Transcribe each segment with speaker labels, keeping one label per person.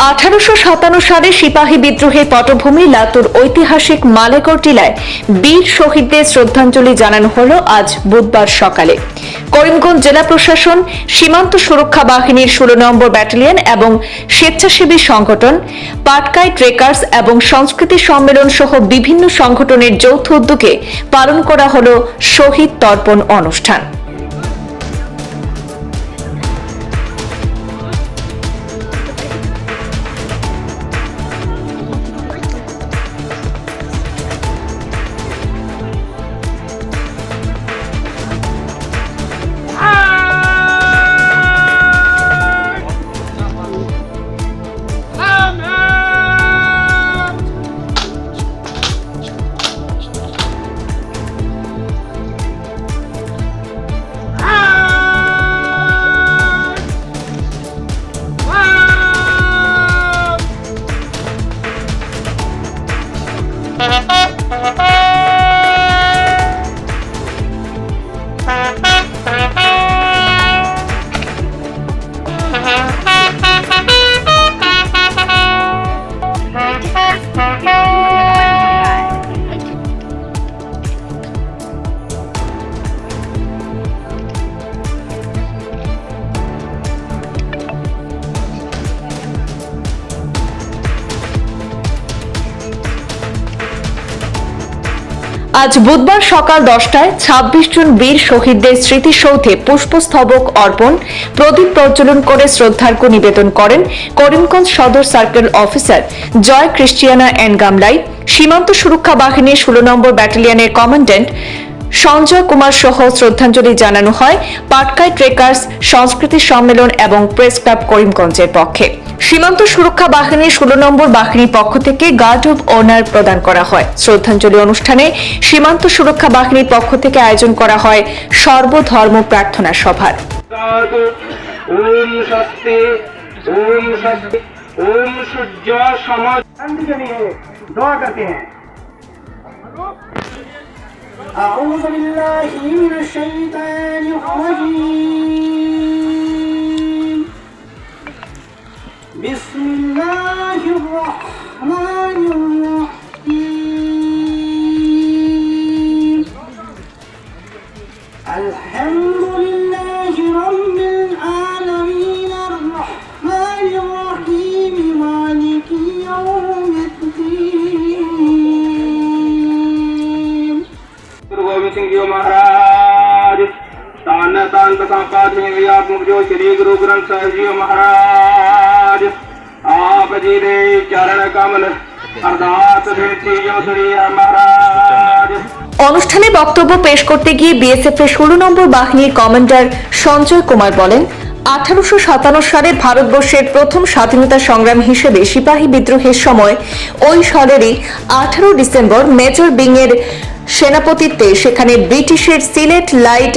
Speaker 1: 1857 সালে সিপাহী বিদ্রোহের পটভূমি লাতুর ঐতিহাসিক মালেকর টিলায় বীর শহীদদের শ্রদ্ধাঞ্জলি জানানো হলো আজ বুধবার সকালে। করিমগঞ্জ জেলা প্রশাসন, সীমান্ত সুরক্ষা বাহিনীর 16 নম্বর ব্যাটালিয়ন এবং স্বেচ্ছাসেবী সংগঠন, পাটকাই ট্রেকার্স এবং সংস্কৃতি সম্মেলন সহ বিভিন্ন সংগঠনের যৌথ উদ্যোগে পালন করা হলো শহীদ তর্পণ অনুষ্ঠান। আজ বুধবার সকাল 10টায় 26 জন বীর শহীদদের স্মৃতিসৌধে পুষ্পস্তবক অর্পণ, প্রদীপ প্রজ্বলন করে শ্রদ্ধার্ঘ্য নিবেদন করেন করিমগঞ্জ সদর সার্কেল অফিসার জয় ক্রিস্টিয়ানা এন গামলাই, সীমান্ত সুরক্ষা বাহিনীর 16 নম্বর ব্যাটালিয়নের কমান্ড্যান্ট সঞ্জয় কুমার সহ শ্রদ্ধাঞ্জলি জানানো হয় পাটকাই ট্রেকার্স, সংস্কৃতি সম্মেলন এবং প্রেস ক্লাব করিমগঞ্জের পক্ষে। সীমান্ত সুরক্ষা বাহিনীর 16 নম্বর বাহিনীর পক্ষ থেকে গার্ড অব অনার প্রদান করা হয়। শ্রদ্ধাঞ্জলি অনুষ্ঠানে সীমান্ত সুরক্ষা বাহিনীর পক্ষ থেকে আয়োজন করা হয় সর্বধর্ম প্রার্থনা সভার।
Speaker 2: أعوذ بالله من الشيطان الرجيم بسم الله الرحمن الرحيم الحمد لله رب العالمين الرحمن الرحيم مالك يوم الدين गोविंद सिंह जी महाराज तान तान तकापात व्यात्मक जो श्री गुरु ग्रंथ साहिब जी महाराज आप जी दे चरण कमल अरदास बेनती जो श्री महाराज।
Speaker 1: অনুষ্ঠানে বক্তব্য পেশ করতে গিয়ে বিএসএফ এর 16 নম্বর বাহিনীর কমান্ডার সঞ্জয় কুমার বলেন, 1857 সালে ভারতবর্ষের প্রথম স্বাধীনতা সংগ্রাম হিসেবে সিপাহী বিদ্রোহের সময় ওই সালেরই 18 ডিসেম্বর মেজর বিং এর সেনাপতিত্বে সেখানে ব্রিটিশের সিলেট লাইট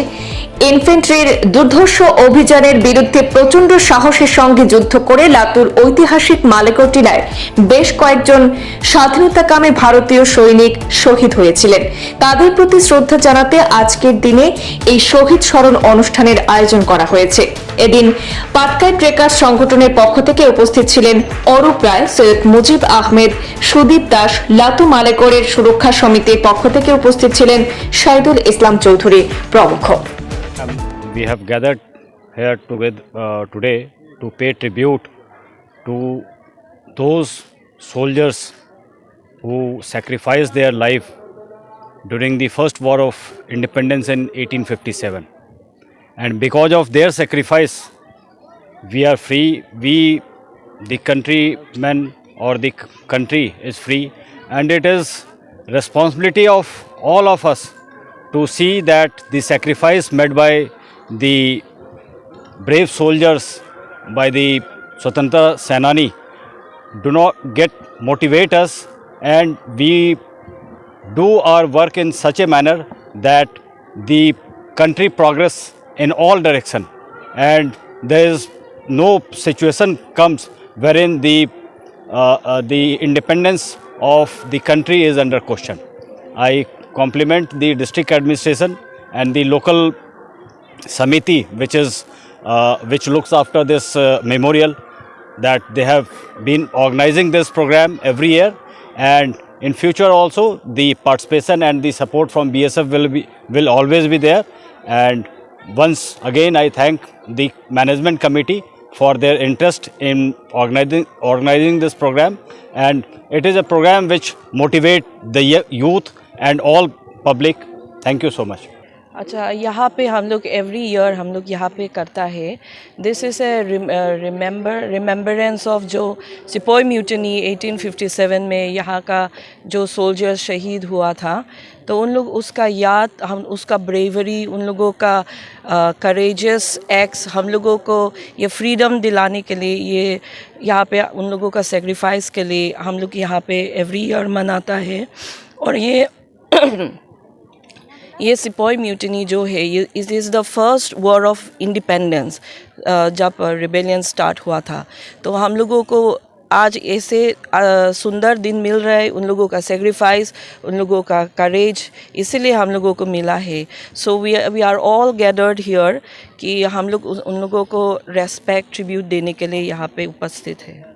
Speaker 1: ইনফ্যান্ট্রির দুর্ধর্ষ অভিযানের বিরুদ্ধে প্রচন্ড সাহসের সঙ্গে যুদ্ধ করে লাতুর ঐতিহাসিক মালেকর টিলায় বেশ কয়েকজন স্বাধীনতাকামী ভারতীয় সৈনিক শহীদ হয়েছিলেন। তাদের প্রতি শ্রদ্ধা জানাতে আজকের দিনে এই শহীদ স্মরণ অনুষ্ঠানের আয়োজন করা হয়েছে। এদিন পাটকাই ট্রেকার সংগঠনের পক্ষ থেকে উপস্থিত ছিলেন অরূপ রায়, সৈয়দ মুজিব আহমেদ, সুদীপ দাস, লাতু মালেকরের সুরক্ষা সমিতির পক্ষ থেকে উপস্থিত ছিলেন শাহিদুল ইসলাম চৌধুরী প্রমুখ।
Speaker 3: We have gathered here today to pay tribute to those soldiers who sacrificed their life during the first war of independence in 1857. And because of their sacrifice, we are free, the countrymen or the country is free, and it is responsibility of all of us to see that the sacrifice made by the brave soldiers, by the Swatantra Senani, do not get motivate us, and we do our work in such a manner that the country progress in all direction, and there is no situation comes wherein the independence of the country is under question. I compliment the district administration and the local Samiti which looks after this memorial that they have been organizing this program every year, and in future also the participation and the support from BSF will always be there. And once again I thank the management committee for their interest in organizing this program, and it is a program which motivate the youth and all public. Thank you so much.
Speaker 4: अच्छा, यहाँ पे हम लोग every year हम लोग यहाँ पे करता है. This is a remembrance of जो सिपोई म्यूटनी 1857 में यहाँ का जो सोल्जर शहीद हुआ था, तो उन लोग उसका याद, हम उसका ब्रेवरी, उन लोगों का करेजियस एक्ट्स, हम लोगों को ये फ्रीडम दिलाने के लिए, ये यहाँ पे उन लोगों का सेक्रीफाइस के लिए हम लोग यहाँ पे एवरी ईयर मनाता है. और ये सिपोई म्यूटनी जो है, ये it is the first war of independence. जब रिबेलियन स्टार्ट हुआ था, तो हम लोगों को आज ऐसे सुंदर दिन मिल रहा है. उन लोगों का सेक्रीफाइस, उन लोगों का करेज, इसीलिए हम लोगों को मिला है. So we are all gathered here कि हम लोग उन लोगों को रेस्पेक्ट, ट्रिब्यूट देने के लिए यहाँ पे उपस्थित है.